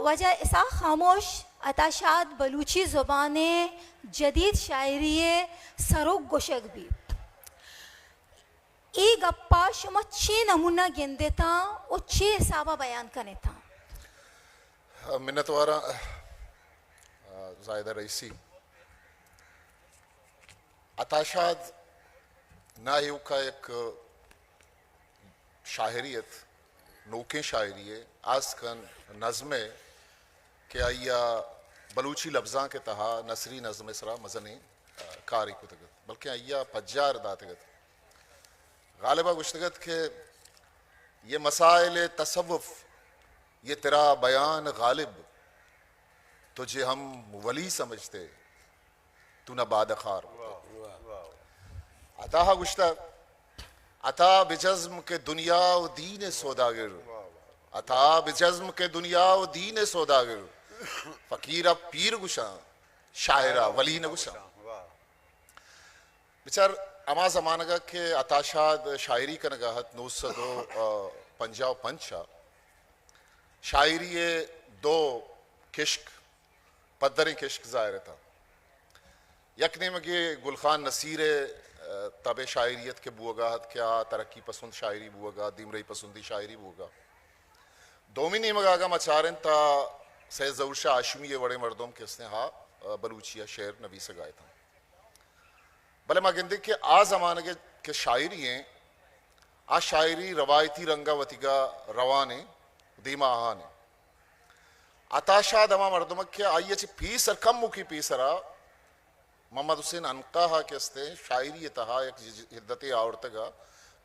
वजह ऐसा खामोश अताशात बलूची ज़ुबान जदीद शायरी सरोग गोशक भी ई गप्पा शुमा छे नमूना गेंदे था और छे हिसाबा बयान करने था। मिन्नतवारा जायदा रईसी अताशाद नायू का एक शायरियत नोके शायरी है आज कन नज़मे के आइया बलूची लफ्ज़ा के तहा नसरी नज़म सरा मज़ने कारी कुतगत बल्कि आइया पज्जार दातगत गालिबा गुश्तगत के ये मसाइल तसव्वुफ ये तेरा बयान गालिब तुझे हम वली समझते तू न बादखार अता गुश्ता अता बिजज़्म के दुनिया व दीन सौदागर अता बिजज़्म के दुनिया व दीन सौदागर फकीरा पीर गुशा शायरा वली न गुशा बिचार अमा जमानगा के अताशाद शायरी का नगाहत 955 शायरी दो किश्क पद्दर किश्क ज़ाहिर था यकने मगे गुलखान नसीर तब शायरियत के बुआगाहत क्या तरक्की पसंद शायरी बुआगा दिमरई पसंदी शायरी बुआगा दोमिनी मगागा मचारन ता सैयद ज़हूर शाह हाशमी वड़े मर्दों के इसने हा बलूचिया शेर नबी से गाए था भले मागिंदे के आ जमाने के शायरी हैं आ शायरी रवायती रंगावतिगा रवाने दीमा आहाने अताशा दमा मर्दम के आइए ची पीसर कम मुखी पीसरा मोहम्मद हुसैन अनकाहा के इसते शायरी तहा एक हिद्दत आवरतगा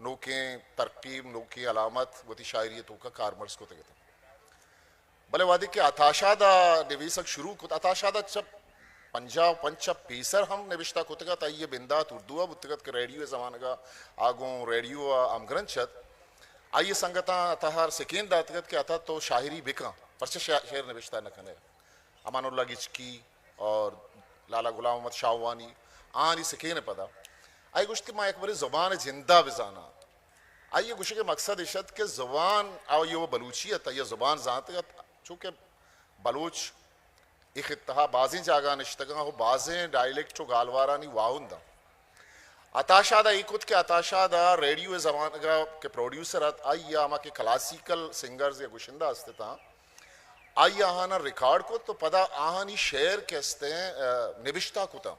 नोके तरकीब नोके अलामत वती शायरी तो का कारमर्स को तगता भले वादी के अताशादा निवीसक शुरू को अताशादा जब पंजाब पंचा पीसर हम निविष्टा कुतगा ताइये बिंदात उर्दुआ बुतगत के रेडियो ज़माने का आगों रेडियो अमग्रंचत आइए संगता अतहार सेकेंड दातगत के अता तो शायरी बिका परचे शेर निविष्टा न कने अमानुल्लाह गिचकी और लाला गुलाम मोहम्मद शाहवानी आनी सेकेंड पदा आई गुश्त माँ एक बारी ज़ुबान जिंदा बिजाना आइए गुश के मकसद इशत के ज़ुबान आओ ये वो बलूचियत ये ज़ुबान ज़ात चूँकि बलूच एक इत्तहा बाज़ें जागा निश्तगा हो बाज़ें डायलेक्ट गालवारा नहीं वाहुंदा अताशादा इकुत के अताशादा रेडियो ज़मान के प्रोड्यूसर आइया आमा के क्लासिकल सिंगर्स या गुशिंदा हस्ते था आइया आहाना रिकॉर्ड को तो पदा आहानी शेर के हस्ते निविष्टा कुता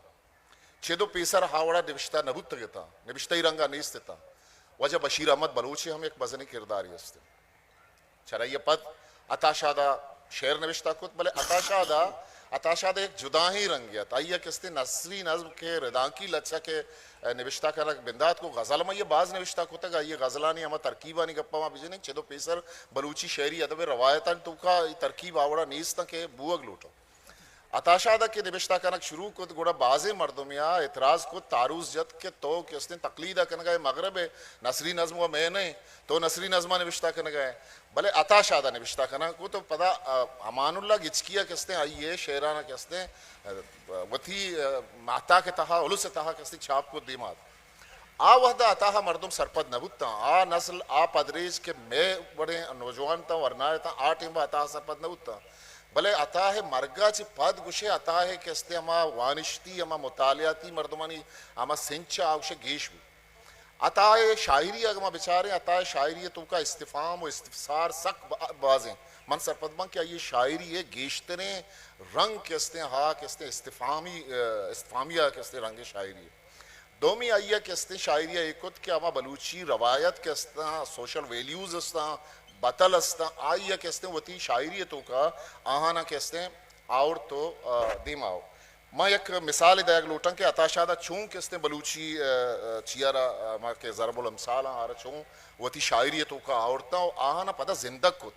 छेदो पीसर हावड़ा निविष्टा नबुत गता निविष्टा ही रंगा नहीं स्थिता वजह बशीर अहमद बलूची हम एक बजनी किरदारी हस्ते चला ये पद अताशादा शेर निविष्टा कुत भले अताशादा एक जुदा ही रंगियत आइया किस्ते नसरी नज़्म के रिदांकी लच्छा के निविष्टा का बिंदात को गज़ल में ये बाज निविष्टा को तक ये गज़लानी हम तरकीबानी गप्पा में बिजने छेदो पेसर बलूची शेरी अदब रवायतन तो का तरकीब आवड़ा नीस्त के बुअग लूटो अताशादा के निविष्टा कनक शुरू को गोड़ा बाज़े मर्दमिया इतराज़ को तारूज़ जत के तो कि उसने तकलीदा कन गए मगरब नसरी नज़्म व मैंने तो नसरी नज़्मा निविष्टा कन गए भले अताशादा निविष्टा कना को तो पता अमानुल्लाह गिचकिया किसने आइए शेराना किसने वथी माता के तहा उलुस तहा किसने छाप को दिमाग आ वहदा अताहा मर्दम सरपद नबुत्ता आ नस्ल आ पदरेज के मैं बड़े नौजवान था वरना था आ टीम अताहा सरपद नबुत्ता भले अता है मरगा ची पद गुशे अता है किसने अमा वानिश्ती अमा मुतालियाती मर्दमानी अमा सिंचा आवश्य गेश भी अताए शायरी अगमा बेचारे अताए शायरी तो का इस्तिफाम और इस्तिफसार सक बाजें मन सरपदमा क्या ये शायरी है गेश्तने रंग किसने हा किसने इस्तिफामिया किसने रंग शायरी दोमी आइया किसने शायरी एकुत के अमा बलूची रवायत किसना सोशल वैल्यूज अस्ता बतल अस्ता आइया किसने वती शायरी तो का आहाना किसने और तो दिमाओ मैं एक मिसाल दयाग लूटन के अताशादा चूँ किसने बलूची चियारा माँ के ज़रबुल अमसाल आ रहा चूँ वती शायरी तो का औरता आहाना पता जिंदग को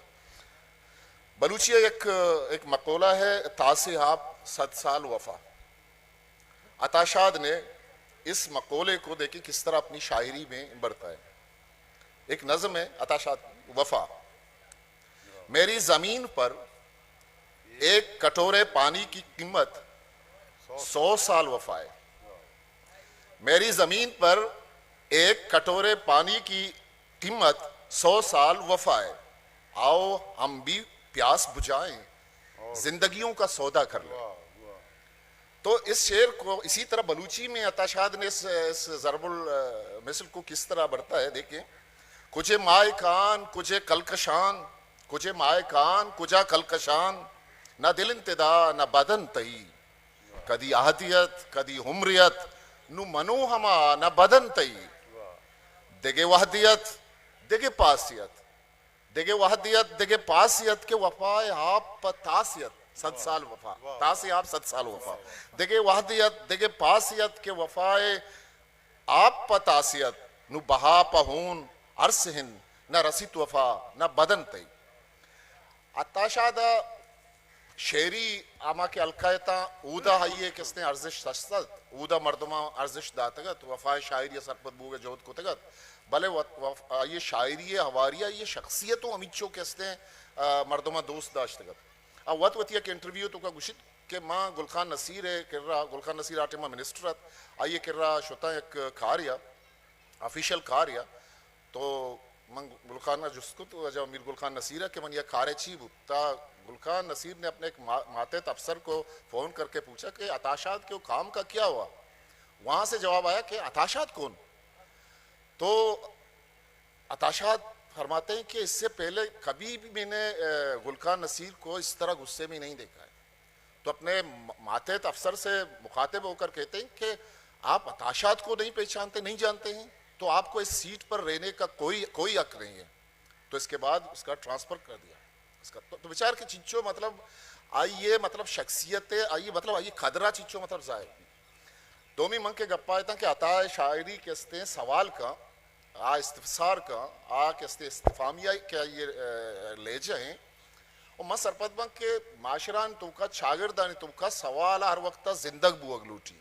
बलूची एक मकोला है तासे आप 7 साल वफा अताशाद ने इस मकोले को देखिए किस तरह अपनी शायरी में बरता है एक नज़म है अताशाद वफा मेरी ज़मीन पर एक कटोरे पानी की कीमत 100 साल वफा है मेरी ज़मीन पर एक कटोरे पानी की कीमत 100 साल वफा है आओ हम भी प्यास बुझाएं जिंदगियों का सौदा कर ले। तो इस शेर को इसी तरह बलूची में अताशाद ने इस ज़रबुल मिसल को किस तरह बढ़ता है, देखिए। कुछे माए कान कुछे कलकशान, कुछे माए कान कुजा कलकशान, ना दिल इंतदा ना बदन तई, कदी आहदियत कदी हुमरियत नु मनो हमा ना बदन तई, देगे वहदियत देगे पासियत, देगे वहदियत देगे पासियत के वफाए आप तासियत 7 साल वफा, तासी आप 7 साल वफा, देगे वहदियत देगे पासियत के वफाए आप तासियत नु बहा पहून अर्स हिंद न रसित वफा न बदन तई। अताशादा शेरी आमा के अलकायता ऊदा हाइये किसने अर्जिश सस्तत ऊदा मर्दमा अर्जिश दातगत वफाए शायरी सरपत बूगे जोत को तगत भले ये शायरी हवारिया ये शख्सियतों अमिचो किसने मर्दमा दोस्त दाश्तगत। अब वत वतिया के इंटरव्यू तो का गुशित के माँ गुलखान नसीर है कर रहा, गुलखान नसीर आटे माँ मिनिस्टर आइए कर रहा शोता एक कार्य ऑफिशियल कार्य तो मंग गुलखान जुस्को तो जब मीर गुलखान नसीर है कि मन यह कार्य छी बुता गुलखान नसीर ने अपने एक मातेत अफसर को फ़ोन करके पूछा कि अताशाद के काम का क्या हुआ। वहाँ से जवाब आया कि अताशाद कौन। तो अताशाद फरमाते हैं कि इससे पहले कभी भी मैंने गुलखान नसीर को इस तरह गुस्से में नहीं देखा है। तो अपने मातेत अफसर से मुखातिब होकर कहते हैं कि आप अताशाद को नहीं पहचानते, नहीं जानते हैं, तो आपको इस सीट पर रहने का कोई हक नहीं है। तो इसके बाद उसका ट्रांसफ़र कर दिया इसका। तो विचार के चिच्चो मतलब आइए मतलब शख्सियत आइए मतलब आइए खदरा चिच्चो मतलब जाए दोमी मंग के गप्पा था कि अता शायरी कहते सवाल का आ इस्तिफसार का आ कहते इस्तिफामिया क्या ये ले जाएं और मैं सरपत बंग के माशरान तो का शागिर्दानी तो का सवाल हर वक्त जिंदग बुअग लूटी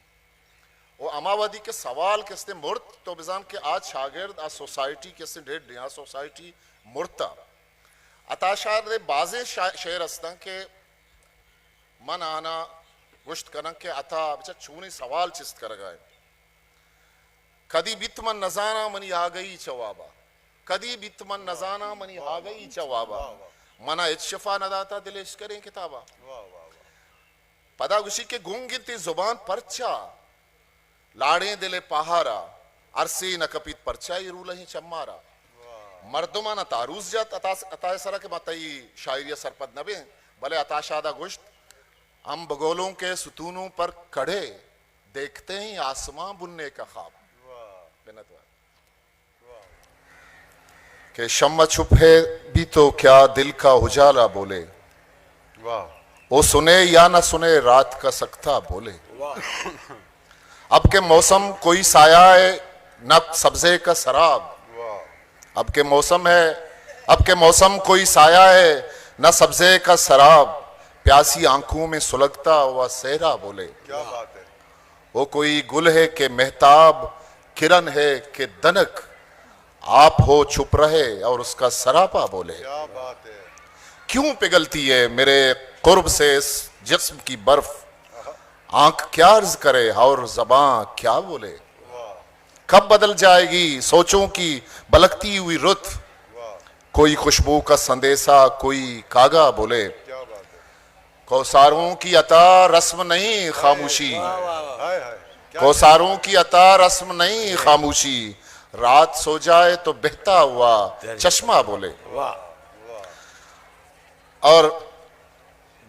और अमावदी के सवाल किसने मुर्त तो बिजान के आज शागिर्द आज सोसाइटी किसने डेढ़ यहाँ सोसाइटी मुर्ता अताशार ने बाजे शेर हस्ता के मन आना गुश्त करन के अता बच्चा छूनी सवाल चिस्त कर गए कदी बितमन नजाना मनी आ गई चवाबा, कदी बितमन नजाना मनी आ गई चवाबा, मना इच्छफा नदाता दिलेश करें किताबा, पदा गुशी के गुंगिती जुबान परचा लाड़े दिले पहारा अरसे न कपित परचा ये रूल ही चम्मारा, मर्दमा न तारूस जात अतासरा के मतई शायरी सरपद नबे भले अताशादा गुश्त हम बगोलों के सुतूनों पर कड़े देखते ही आसमां बुनने का ख्वाब के शम्मा छुप है भी तो क्या दिल का उजाला बोले, वो सुने या ना सुने रात का सख्ता बोले, अब के मौसम कोई साया है न सब्जे का शराब, अब के मौसम है अब के मौसम कोई साया है न सब्जे का शराब, प्यासी आंखों में सुलगता हुआ सहरा बोले, क्या बात है। वो कोई गुल है कि मेहताब किरण है कि दनक, आप हो छुप रहे और उसका सरापा बोले, क्या बात है। क्यों पिघलती है मेरे कुर्ब से इस जिस्म की बर्फ, आंख क्या अर्ज करे और जबां क्या बोले, कब बदल जाएगी सोचों की बलकती हुई रुत, कोई खुशबू का संदेशा कोई कागा बोले, क्या बात है। कौसारों की अता रस्म नहीं खामोशी, हाय हाय क्या कौसारों की अता रस्म नहीं खामोशी, रात सो जाए तो बहता हुआ चश्मा बोले। और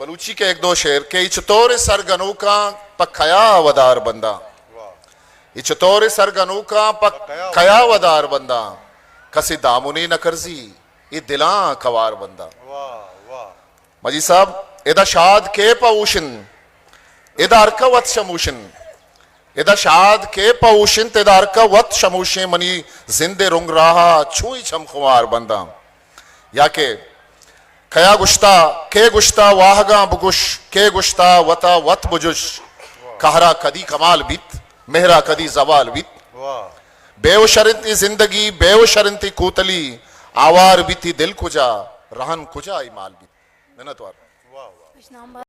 बलूची के एक दो शेर के इचतोर सरगनू का पखया वदार बंदा, इचतोर सरगनू का पखया वदार बंदा, कसी दामुनी न करजी ये दिला कवार बंदा। वाह वाह मजी साहब इदा शाद के पऊशिन इदा अर्कवत शमूशिन, इदा शाद के पऊशिन तेदा अर्कवत शमूशे मनी जिंदे रुंग रहा छुई छम खुमार बंदा, या के कया गुश्ता के गुश्ता वाहगा बुगुश के गुश्ता वता वत बुजुश, कहरा कदी कमाल बित मेहरा कदी जवाल बित, बेव शरंती जिंदगी बेव शरंती कूतली, आवार बीती दिल कुजा रहन कुजा इमाल बित। मेहनत वार कुछ नाम